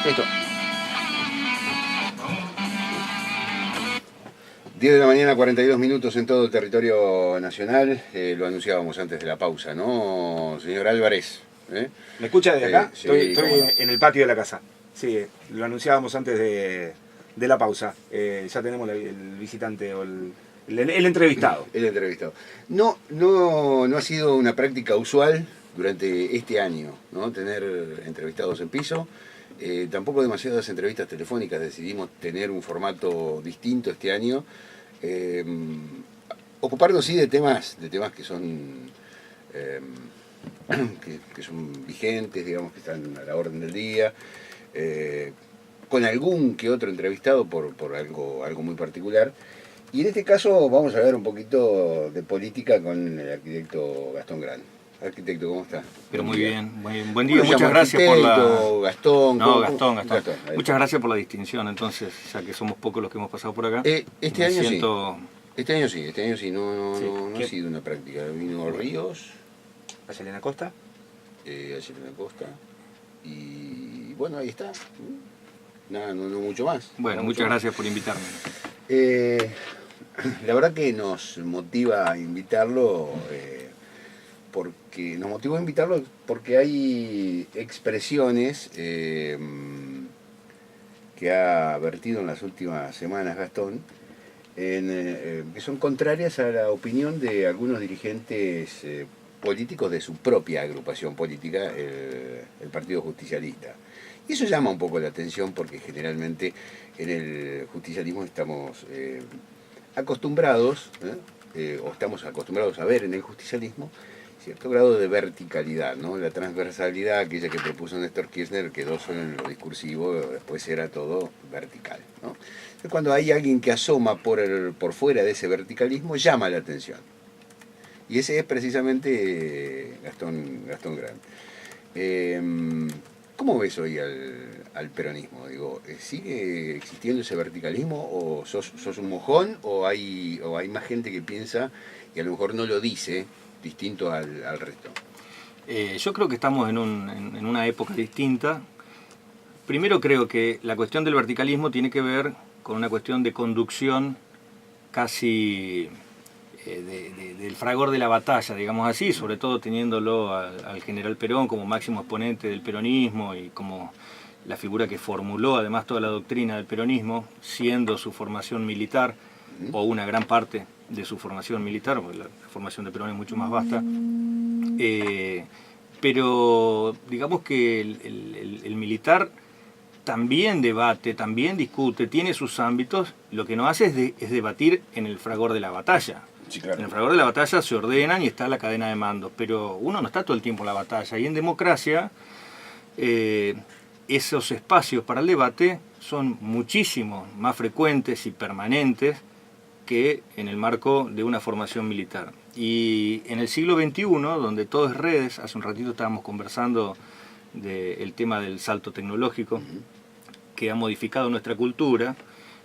Listo. 10 de la mañana, 42 minutos en todo el territorio nacional. Lo anunciábamos antes de la pausa, ¿no, señor Álvarez? ¿Me escucha desde acá? Sí, Estoy cómo no. en el patio de la casa. Sí, lo anunciábamos antes de la pausa. Ya tenemos el visitante o el entrevistado. El entrevistado. No ha sido una práctica usual durante este año, ¿no? Tener entrevistados en piso. Tampoco demasiadas entrevistas telefónicas. Decidimos tener un formato distinto este año. Ocuparnos sí de temas que son que son vigentes, digamos, que están a la orden del día, con algún que otro entrevistado por algo muy particular. Y en este caso vamos a hablar un poquito de política con el arquitecto Gastón Gran. Arquitecto, ¿cómo está? Pero muy bien, buen ¿Cómo día, se llama? muchas gracias por la... Gastón. No, Gastón. Ahí. Muchas gracias por la distinción, entonces, ya que somos pocos los que hemos pasado por acá. Este año siento... Este año sí, no ¿Qué? ha sido una práctica. Vino Ríos, ¿A Selena Costa? ayer en la costa, y bueno, ahí está. Nada, no mucho más. Bueno, muchas gracias por invitarme. La verdad que nos motiva a invitarlo, porque hay expresiones que ha vertido en las últimas semanas Gastón, que son contrarias a la opinión de algunos dirigentes políticos de su propia agrupación política, el Partido Justicialista. Y eso llama un poco la atención porque generalmente en el justicialismo estamos acostumbrados, o estamos acostumbrados a ver en el justicialismo cierto grado de verticalidad, ¿no? La transversalidad, aquella que propuso Néstor Kirchner, quedó solo en lo discursivo, después era todo vertical, ¿no? Entonces, cuando hay alguien que asoma por fuera de ese verticalismo, llama la atención. Y ese es precisamente Gastón Gran. ¿Cómo ves hoy al peronismo? Digo, ¿sigue existiendo ese verticalismo o sos un mojón o hay más gente que piensa y a lo mejor no lo dice distinto al resto? Yo creo que estamos en una época distinta. Primero creo que la cuestión del verticalismo tiene que ver con una cuestión de conducción casi del fragor de la batalla, digamos así, sobre todo teniéndolo al general Perón como máximo exponente del peronismo y como la figura que formuló además toda la doctrina del peronismo, siendo su formación militar, o una gran parte de su formación militar, porque la formación de Perón es mucho más vasta, pero digamos que el militar también debate, también discute, tiene sus ámbitos, lo que no hace es debatir en el fragor de la batalla. Sí, claro. En el fragor de la batalla se ordenan y está la cadena de mandos, pero uno no está todo el tiempo en la batalla, y en democracia esos espacios para el debate son muchísimo más frecuentes y permanentes que en el marco de una formación militar. Y en el siglo XXI, donde todo es redes, hace un ratito estábamos conversando del tema del salto tecnológico que ha modificado nuestra cultura,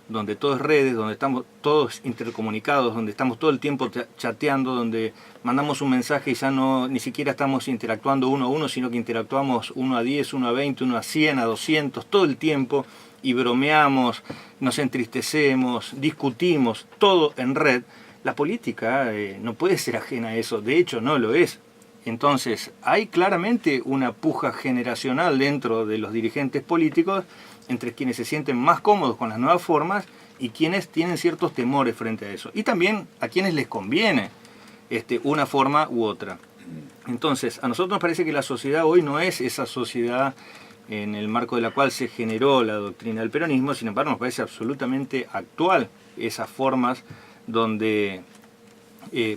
donde todo es redes, donde estamos todos intercomunicados, donde estamos todo el tiempo chateando, donde mandamos un mensaje y ya ni siquiera estamos interactuando uno a uno, sino que interactuamos 1 a 10, 1 a 20, 1 a 100, a 200, todo el tiempo, y bromeamos, nos entristecemos, discutimos, todo en red. La política no puede ser ajena a eso, de hecho no lo es. Entonces hay claramente una puja generacional dentro de los dirigentes políticos entre quienes se sienten más cómodos con las nuevas formas y quienes tienen ciertos temores frente a eso. Y también a quienes les conviene una forma u otra. Entonces, a nosotros nos parece que la sociedad hoy no es esa sociedad en el marco de la cual se generó la doctrina del peronismo, sin embargo nos parece absolutamente actual esas formas donde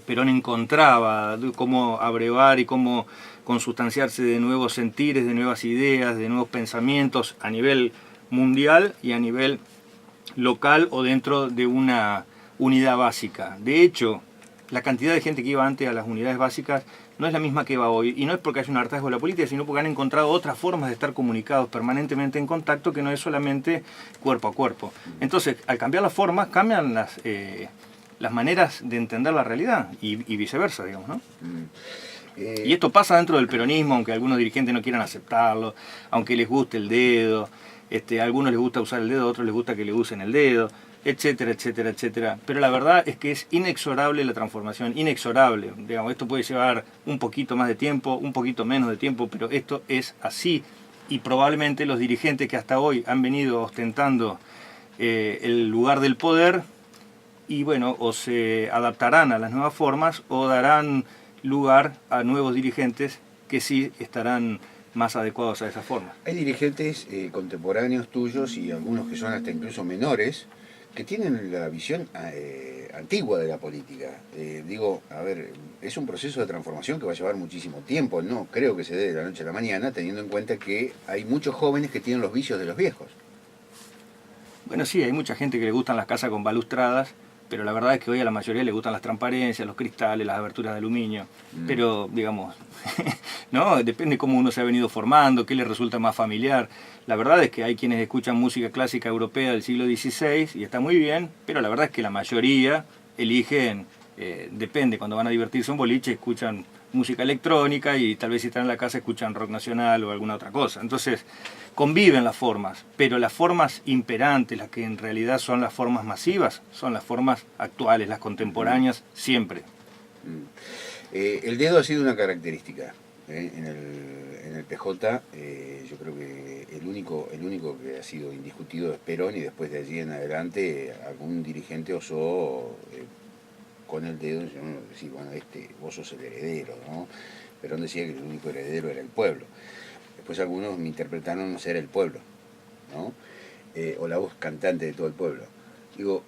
Perón encontraba cómo abrevar y cómo consustanciarse de nuevos sentires, de nuevas ideas, de nuevos pensamientos a nivel mundial y a nivel local o dentro de una unidad básica. De hecho, la cantidad de gente que iba antes a las unidades básicas no es la misma que va hoy, y no es porque haya un hartazgo de la política, sino porque han encontrado otras formas de estar comunicados permanentemente en contacto que no es solamente cuerpo a cuerpo. Entonces, al cambiar las formas, cambian las maneras de entender la realidad y viceversa, digamos, ¿no? Y esto pasa dentro del peronismo, aunque algunos dirigentes no quieran aceptarlo, aunque les guste el dedo, A algunos les gusta usar el dedo, a otros les gusta que le usen el dedo, etcétera, etcétera, etcétera. Pero la verdad es que es inexorable la transformación, inexorable. Digamos, esto puede llevar un poquito más de tiempo, un poquito menos de tiempo, pero esto es así. Y probablemente los dirigentes que hasta hoy han venido ostentando el lugar del poder, y bueno, o se adaptarán a las nuevas formas o darán lugar a nuevos dirigentes que sí estarán más adecuados a esa forma. Hay dirigentes contemporáneos tuyos y algunos que son hasta incluso menores que tienen la visión antigua de la política. A ver, es un proceso de transformación que va a llevar muchísimo tiempo, no creo que se dé de la noche a la mañana, teniendo en cuenta que hay muchos jóvenes que tienen los vicios de los viejos. Bueno, sí, hay mucha gente que le gustan las casas con balustradas, pero la verdad es que hoy a la mayoría le gustan las transparencias, los cristales, las aberturas de aluminio. Pero, digamos, ¿no? Depende cómo uno se ha venido formando, qué le resulta más familiar. La verdad es que hay quienes escuchan música clásica europea del siglo XVI y está muy bien, pero la verdad es que la mayoría eligen, depende, cuando van a divertirse un boliche, escuchan música electrónica y tal vez si están en la casa escuchan rock nacional o alguna otra cosa. Entonces, conviven las formas, pero las formas imperantes, las que en realidad son las formas masivas, son las formas actuales, las contemporáneas, siempre. El dedo ha sido una característica en el PJ. Yo creo que el único que ha sido indiscutido es Perón, y después de allí en adelante algún dirigente osó con el dedo decir, bueno, vos sos el heredero, ¿no? Perón decía que el único heredero era el pueblo. Después algunos me interpretaron ser el pueblo, ¿no? O la voz cantante de todo el pueblo. Digo,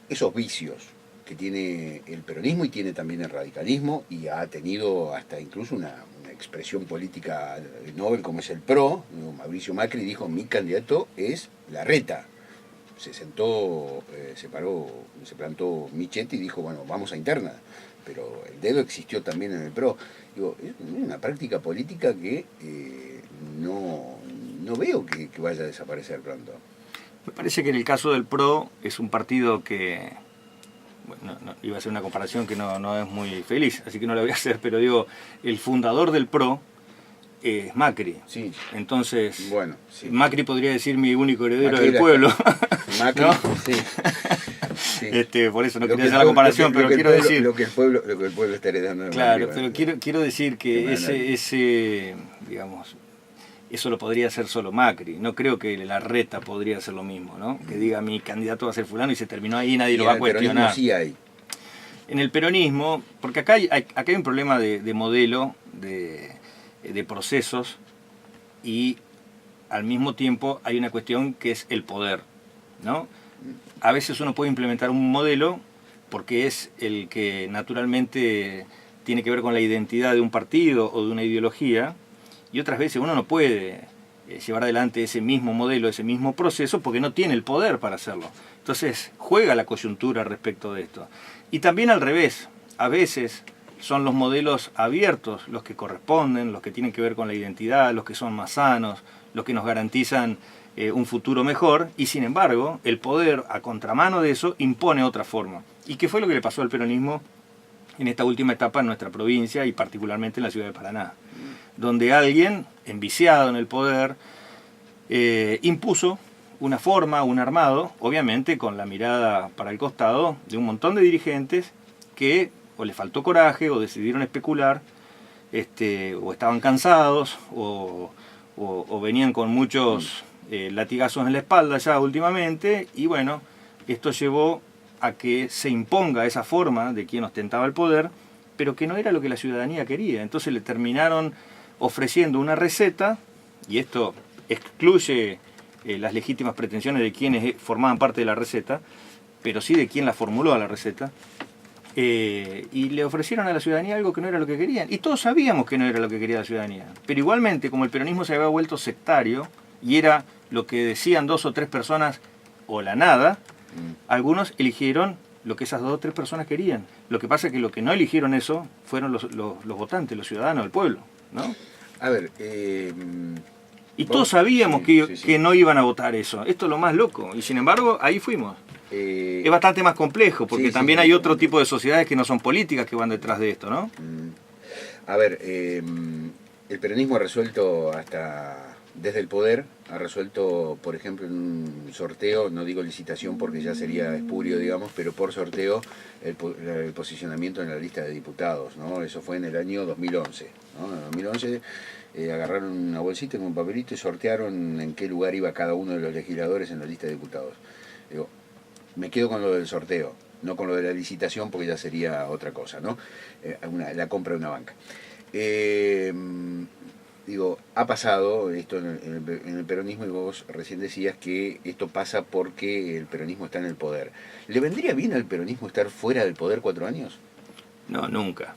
esos vicios que tiene el peronismo y tiene también el radicalismo, y ha tenido hasta incluso una expresión política Nobel como es el PRO. Mauricio Macri dijo, mi candidato es Larreta. Se sentó, se plantó Michetti y dijo, bueno, vamos a interna. Pero el dedo existió también en el PRO. Digo, es una práctica política que no veo que vaya a desaparecer pronto. Me parece que en el caso del PRO es un partido que, bueno, no, iba a hacer una comparación que no es muy feliz, así que no la voy a hacer, pero digo, el fundador del PRO es Macri. Sí. Entonces, bueno, sí. Macri podría decir mi único heredero Macri del pueblo. Macri, ¿no? Sí. Sí. Por eso no quería hacer la comparación, pero quiero decir... Lo que el pueblo está heredando de Claro, Macri, pero quiero decir que digamos, eso lo podría hacer solo Macri. No creo que Larreta podría hacer lo mismo, ¿no? Que diga mi candidato va a ser fulano y se terminó ahí y nadie lo va a cuestionar. Sí hay. En el peronismo, porque acá hay un problema de modelo, de procesos, y al mismo tiempo hay una cuestión que es el poder, ¿no? A veces uno puede implementar un modelo porque es el que naturalmente tiene que ver con la identidad de un partido o de una ideología, y otras veces uno no puede llevar adelante ese mismo modelo, ese mismo proceso, porque no tiene el poder para hacerlo. Entonces juega la coyuntura respecto de esto. Y también al revés, a veces son los modelos abiertos los que corresponden, los que tienen que ver con la identidad, los que son más sanos, los que nos garantizan un futuro mejor, y sin embargo el poder a contramano de eso impone otra forma. ¿Y qué fue lo que le pasó al peronismo en esta última etapa en nuestra provincia y particularmente en la ciudad de Paraná? Donde alguien, enviciado en el poder, impuso una forma, un armado, obviamente con la mirada para el costado de un montón de dirigentes que o les faltó coraje o decidieron especular, o estaban cansados o venían con muchos latigazos en la espalda ya últimamente, y bueno, esto llevó a que se imponga esa forma de quien ostentaba el poder, pero que no era lo que la ciudadanía quería. Entonces le terminaron ofreciendo una receta, y esto excluye las legítimas pretensiones de quienes formaban parte de la receta, pero sí de quien la formuló a la receta, y le ofrecieron a la ciudadanía algo que no era lo que querían. Y todos sabíamos que no era lo que quería la ciudadanía. Pero igualmente, como el peronismo se había vuelto sectario, y era lo que decían 2 o 3 personas o la nada, algunos eligieron lo que esas 2 o 3 personas querían. Lo que pasa es que lo que no eligieron eso fueron los votantes, los ciudadanos del pueblo, ¿no? A ver, y todos sabíamos que no iban a votar eso. Esto es lo más loco. Y sin embargo, ahí fuimos. Es bastante más complejo, porque también hay otro tipo de sociedades que no son políticas que van detrás de esto, ¿no? A ver, el peronismo ha resuelto hasta desde el poder ha resuelto, por ejemplo, en un sorteo, no digo licitación porque ya sería espurio, digamos, pero por sorteo el posicionamiento en la lista de diputados, ¿no? Eso fue en el año 2011, ¿no? En 2011 agarraron una bolsita con un papelito y sortearon en qué lugar iba cada uno de los legisladores en la lista de diputados. Digo, me quedo con lo del sorteo, no con lo de la licitación porque ya sería otra cosa, ¿no? La compra de una banca. Digo, ha pasado esto en el peronismo y vos recién decías que esto pasa porque el peronismo está en el poder. ¿Le vendría bien al peronismo estar fuera del poder 4 años? No, nunca.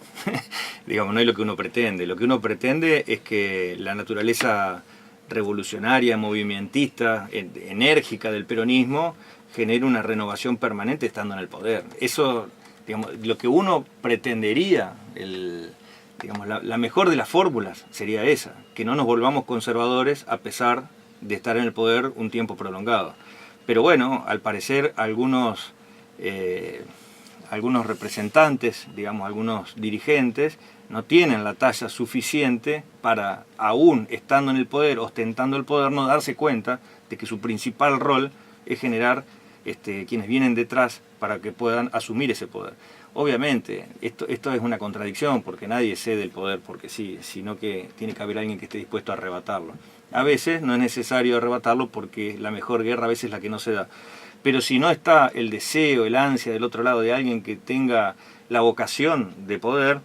Digamos, no es lo que uno pretende. Lo que uno pretende es que la naturaleza revolucionaria, movimentista, enérgica del peronismo genere una renovación permanente estando en el poder. Eso, digamos, lo que uno pretendería, digamos, la mejor de las fórmulas sería esa, que no nos volvamos conservadores a pesar de estar en el poder un tiempo prolongado. Pero bueno, al parecer algunos representantes, digamos, algunos dirigentes, no tienen la talla suficiente para, aún estando en el poder, ostentando el poder, no darse cuenta de que su principal rol es generar quienes vienen detrás para que puedan asumir ese poder. Obviamente, esto es una contradicción, porque nadie cede el poder porque sí, sino que tiene que haber alguien que esté dispuesto a arrebatarlo. A veces no es necesario arrebatarlo porque la mejor guerra a veces es la que no se da. Pero si no está el deseo, el ansia del otro lado de alguien que tenga la vocación de poder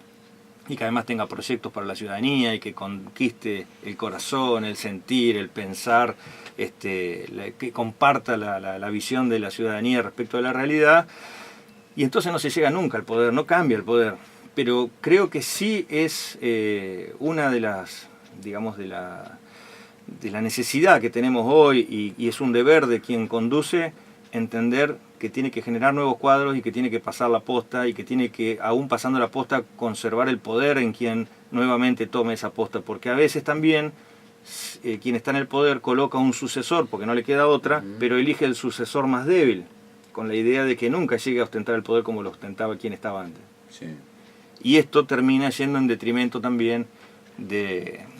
y que además tenga proyectos para la ciudadanía y que conquiste el corazón, el sentir, el pensar, que comparta la visión de la ciudadanía respecto a la realidad, y entonces no se llega nunca al poder, no cambia el poder. Pero creo que sí es una de las, digamos, de la necesidad que tenemos hoy y es un deber de quien conduce entender que tiene que generar nuevos cuadros y que tiene que pasar la posta y que tiene que, aún pasando la posta, conservar el poder en quien nuevamente tome esa posta, porque a veces también quien está en el poder coloca un sucesor porque no le queda otra, pero elige el sucesor más débil, con la idea de que nunca llegue a ostentar el poder como lo ostentaba quien estaba antes. Sí. Y esto termina yendo en detrimento también del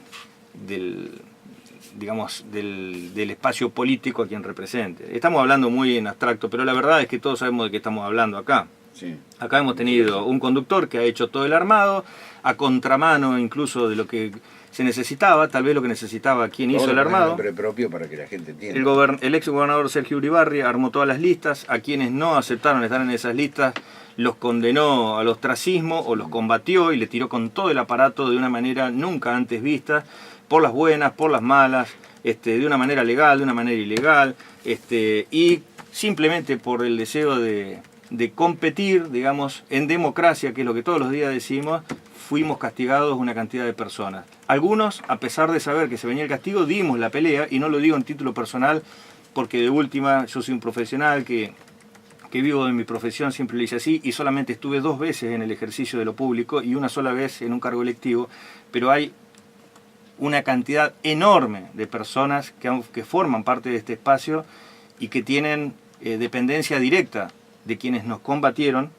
espacio político a quien represente. Estamos hablando muy en abstracto, pero la verdad es que todos sabemos de qué estamos hablando acá. Sí. Acá hemos tenido un conductor que ha hecho todo el armado, a contramano incluso de lo que se necesitaba, tal vez lo que necesitaba quien hizo el armado. Nombre propio para que la gente entienda. El ex gobernador Sergio Uribarri armó todas las listas, a quienes no aceptaron estar en esas listas los condenó al ostracismo o los combatió y le tiró con todo el aparato de una manera nunca antes vista, por las buenas, por las malas, de una manera legal, de una manera ilegal, y simplemente por el deseo de competir, digamos, en democracia, que es lo que todos los días decimos, fuimos castigados una cantidad de personas. Algunos, a pesar de saber que se venía el castigo, dimos la pelea, y no lo digo en título personal, porque de última yo soy un profesional que vivo de mi profesión, siempre lo hice así, y solamente estuve 2 veces en el ejercicio de lo público y una sola vez en un cargo electivo, pero hay una cantidad enorme de personas que forman parte de este espacio y que tienen dependencia directa de quienes nos combatieron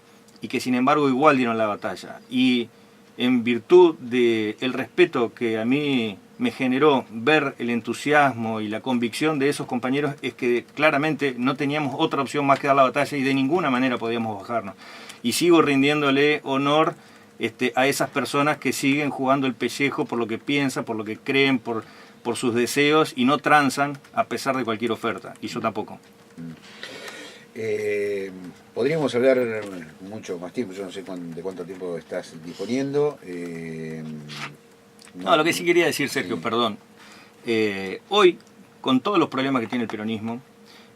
y que sin embargo igual dieron la batalla. Y en virtud del respeto que a mí me generó ver el entusiasmo y la convicción de esos compañeros, es que claramente no teníamos otra opción más que dar la batalla y de ninguna manera podíamos bajarnos. Y sigo rindiéndole honor a esas personas que siguen jugando el pellejo por lo que piensan, por lo que creen, por sus deseos y no transan a pesar de cualquier oferta. Y yo tampoco. Podríamos hablar mucho más tiempo, yo no sé de cuánto tiempo estás disponiendo. No, lo que sí quería decir, Sergio, sí. Perdón. Hoy, con todos los problemas que tiene el peronismo,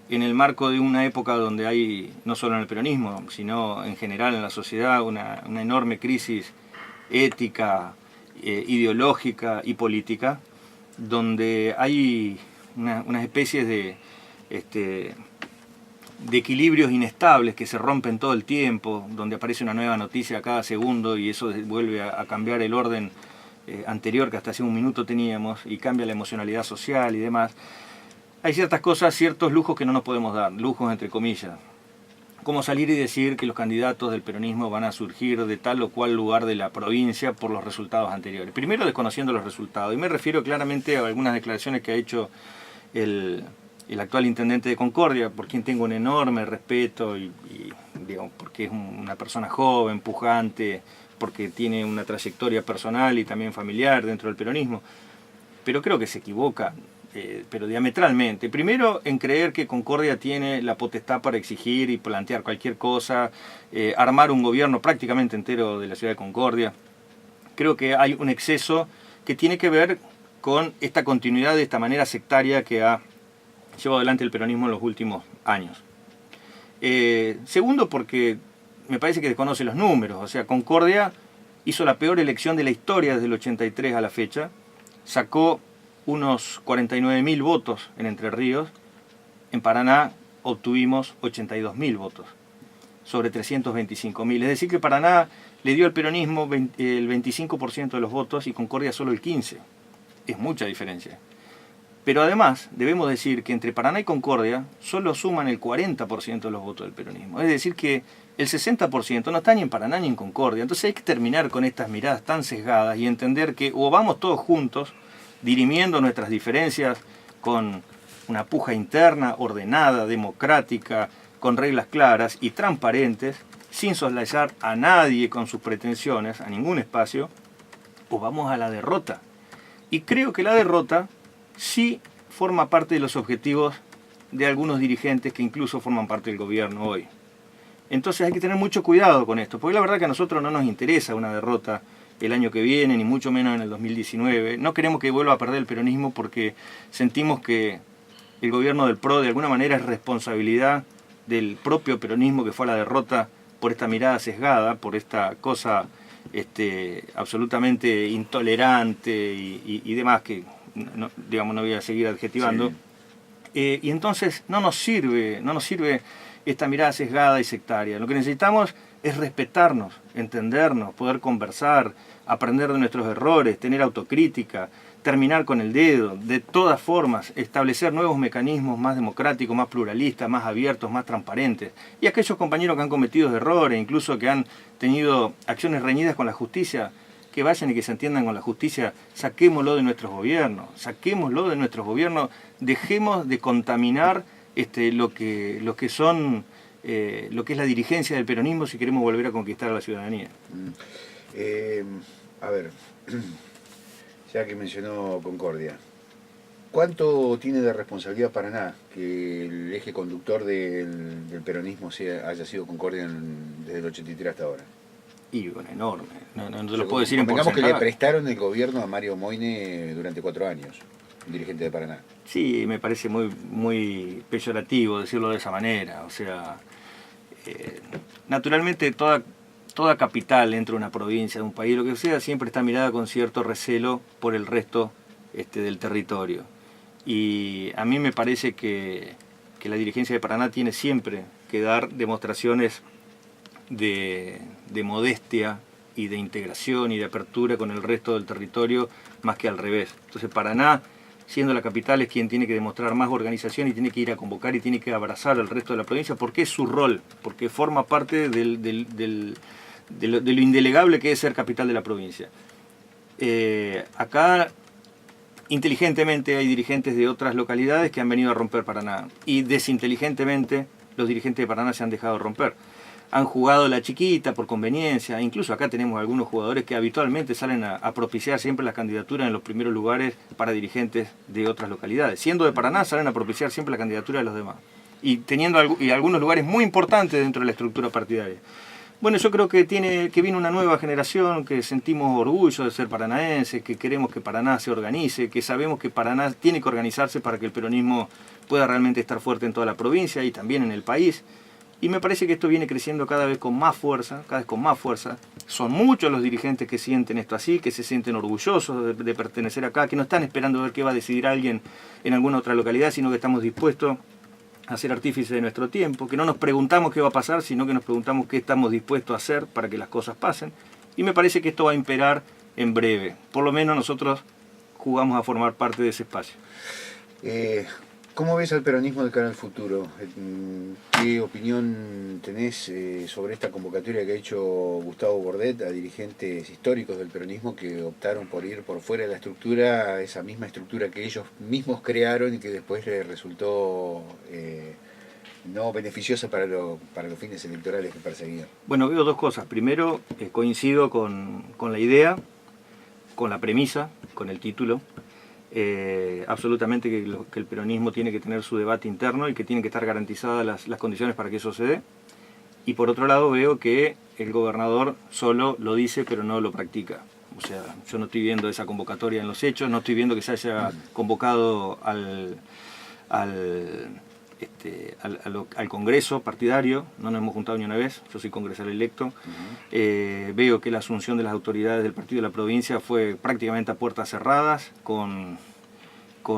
en el marco de una época donde hay, no solo en el peronismo, sino en general en la sociedad, una enorme crisis ética, ideológica y política, donde hay unas especies de equilibrios inestables que se rompen todo el tiempo, donde aparece una nueva noticia cada segundo y eso vuelve a cambiar el orden anterior que hasta hace un minuto teníamos y cambia la emocionalidad social y demás. Hay ciertas cosas, ciertos lujos que no nos podemos dar, lujos entre comillas, como salir y decir que los candidatos del peronismo van a surgir de tal o cual lugar de la provincia por los resultados anteriores. Primero desconociendo los resultados, y me refiero claramente a algunas declaraciones que ha hecho el actual intendente de Concordia, por quien tengo un enorme respeto y digo, porque es una persona joven, pujante, porque tiene una trayectoria personal y también familiar dentro del peronismo, pero creo que se equivoca, pero diametralmente. Primero, en creer que Concordia tiene la potestad para exigir y plantear cualquier cosa, armar un gobierno prácticamente entero de la ciudad de Concordia. Creo que hay un exceso que tiene que ver con esta continuidad de esta manera sectaria que ha llevado adelante el peronismo en los últimos años. Segundo, porque me parece que desconoce los números. O sea, Concordia hizo la peor elección de la historia desde el 83 a la fecha, sacó unos 49.000 votos en Entre Ríos. En Paraná obtuvimos 82.000 votos sobre 325.000. Es decir, que Paraná le dio al peronismo el 25% de los votos y Concordia solo el 15%. Es mucha diferencia. Pero además debemos decir que entre Paraná y Concordia solo suman el 40% de los votos del peronismo. Es decir, que el 60% no está ni en Paraná ni en Concordia. Entonces hay que terminar con estas miradas tan sesgadas y entender que o vamos todos juntos dirimiendo nuestras diferencias con una puja interna, ordenada, democrática, con reglas claras y transparentes, sin soslayar a nadie con sus pretensiones, a ningún espacio, o vamos a la derrota. Y creo que la derrota sí forma parte de los objetivos de algunos dirigentes que incluso forman parte del gobierno hoy. Entonces hay que tener mucho cuidado con esto, porque la verdad que a nosotros no nos interesa una derrota el año que viene, ni mucho menos en el 2019. No queremos que vuelva a perder el peronismo porque sentimos que el gobierno del PRO de alguna manera es responsabilidad del propio peronismo que fue a la derrota por esta mirada sesgada, por esta cosa absolutamente intolerante y demás, que no, digamos, no voy a seguir adjetivando. Sí. Y entonces no nos sirve esta mirada sesgada y sectaria. Lo que necesitamos es respetarnos, entendernos, poder conversar, aprender de nuestros errores, tener autocrítica, terminar con el dedo, de todas formas, establecer nuevos mecanismos más democráticos, más pluralistas, más abiertos, más transparentes. Y aquellos compañeros que han cometido errores, incluso que han tenido acciones reñidas con la justicia, que vayan y que se entiendan con la justicia, saquémoslo de nuestros gobiernos, dejemos de contaminar lo que es la dirigencia del peronismo si queremos volver a conquistar a la ciudadanía. A ver, ya que mencionó Concordia, ¿cuánto tiene de responsabilidad Paraná que el eje conductor del peronismo haya sido Concordia desde el 83 hasta ahora? Y bueno, enorme, no te lo puedo decir en porcentaje. porcentaje. Que le prestaron el gobierno a Mario Moyne durante 4 años, un dirigente de Paraná. Sí, me parece muy peyorativo decirlo de esa manera. O sea, naturalmente toda capital dentro de una provincia, de un país, lo que sea, siempre está mirada con cierto recelo por el resto del territorio. Y a mí me parece que la dirigencia de Paraná tiene siempre que dar demostraciones de modestia y de integración y de apertura con el resto del territorio, más que al revés. Entonces Paraná, siendo la capital, es quien tiene que demostrar más organización y tiene que ir a convocar y tiene que abrazar al resto de la provincia, porque es su rol, porque forma parte de lo indelegable que es ser capital de la provincia. Acá, inteligentemente, hay dirigentes de otras localidades que han venido a romper Paraná, y desinteligentemente los dirigentes de Paraná se han dejado romper. Han jugado la chiquita por conveniencia, incluso acá tenemos algunos jugadores que habitualmente salen a propiciar siempre las candidaturas en los primeros lugares para dirigentes de otras localidades. Siendo de Paraná, salen a propiciar siempre la candidatura de los demás. Y teniendo algunos lugares muy importantes dentro de la estructura partidaria. Bueno, yo creo que viene una nueva generación, que sentimos orgullo de ser paranaenses, que queremos que Paraná se organice, que sabemos que Paraná tiene que organizarse para que el peronismo pueda realmente estar fuerte en toda la provincia y también en el país. Y me parece que esto viene creciendo cada vez con más fuerza, Son muchos los dirigentes que sienten esto así, que se sienten orgullosos de pertenecer acá, que no están esperando a ver qué va a decidir alguien en alguna otra localidad, sino que estamos dispuestos a ser artífices de nuestro tiempo, que no nos preguntamos qué va a pasar, sino que nos preguntamos qué estamos dispuestos a hacer para que las cosas pasen. Y me parece que esto va a imperar en breve. Por lo menos nosotros jugamos a formar parte de ese espacio. ¿Cómo ves al peronismo de cara al futuro? ¿Qué opinión tenés sobre esta convocatoria que ha hecho Gustavo Bordet a dirigentes históricos del peronismo que optaron por ir por fuera de la estructura, a esa misma estructura que ellos mismos crearon y que después les resultó no beneficiosa para los fines electorales que perseguían? Bueno, veo dos cosas. Primero, coincido con la idea, con la premisa, con el título. Absolutamente que el peronismo tiene que tener su debate interno y que tienen que estar garantizadas las condiciones para que eso se dé. Y por otro lado veo que el gobernador solo lo dice pero no lo practica. O sea, yo no estoy viendo esa convocatoria en los hechos, no estoy viendo que se haya convocado al Congreso partidario, no nos hemos juntado ni una vez, yo soy congresal electo. Veo que la asunción de las autoridades del partido de la provincia fue prácticamente a puertas cerradas, con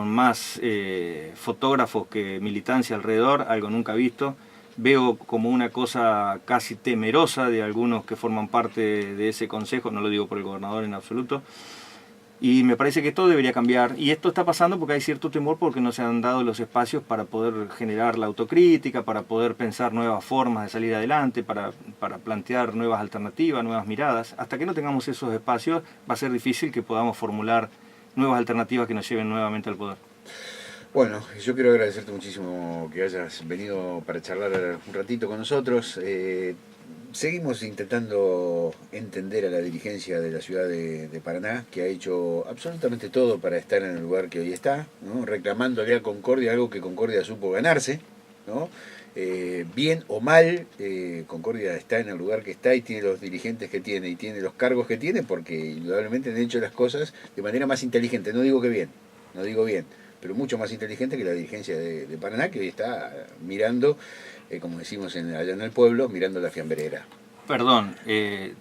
más fotógrafos que militancia alrededor, algo nunca visto. Veo como una cosa casi temerosa de algunos que forman parte de ese consejo, no lo digo por el gobernador en absoluto. Y me parece que esto debería cambiar. Y esto está pasando porque hay cierto temor porque no se han dado los espacios para poder generar la autocrítica, para poder pensar nuevas formas de salir adelante, para plantear nuevas alternativas, nuevas miradas. Hasta que no tengamos esos espacios va a ser difícil que podamos formular nuevas alternativas que nos lleven nuevamente al poder. Bueno, yo quiero agradecerte muchísimo que hayas venido para charlar un ratito con nosotros. Seguimos intentando entender a la dirigencia de la ciudad de Paraná, que ha hecho absolutamente todo para estar en el lugar que hoy está, ¿no? Reclamándole a Concordia algo que Concordia supo ganarse, ¿no? Bien o mal, Concordia está en el lugar que está y tiene los dirigentes que tiene y tiene los cargos que tiene porque indudablemente han hecho las cosas de manera más inteligente. No digo que bien, no digo bien, pero mucho más inteligente que la dirigencia de Paraná, que hoy está mirando, como decimos allá en el pueblo, mirando la fiambrera. Perdón,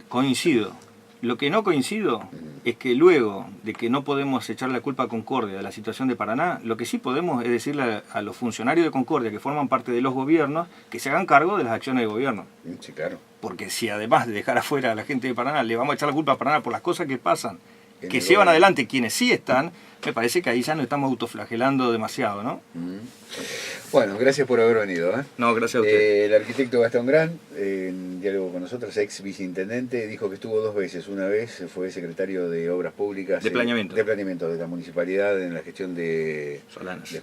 coincido. Lo que no coincido es que luego de que no podemos echar la culpa a Concordia de la situación de Paraná, lo que sí podemos es decirle a los funcionarios de Concordia que forman parte de los gobiernos que se hagan cargo de las acciones de gobierno. Sí, claro. Porque si además de dejar afuera a la gente de Paraná le vamos a echar la culpa a Paraná por las cosas que pasan, que llevan adelante quienes sí están, me parece que ahí ya nos estamos autoflagelando demasiado, ¿no? Bueno, gracias por haber venido. No, gracias a usted. El arquitecto Gastón Gran, en diálogo con nosotros, ex viceintendente, dijo que estuvo 2 veces. Una vez fue secretario de Obras Públicas. De planeamiento. De planeamiento de la municipalidad en la gestión de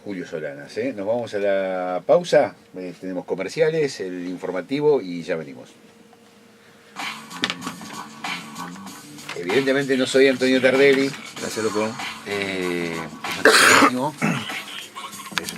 Julio Solanas. Nos vamos a la pausa. Tenemos comerciales, el informativo y ya venimos. Evidentemente no soy Antonio Tardelli. Gracias, loco. Eso está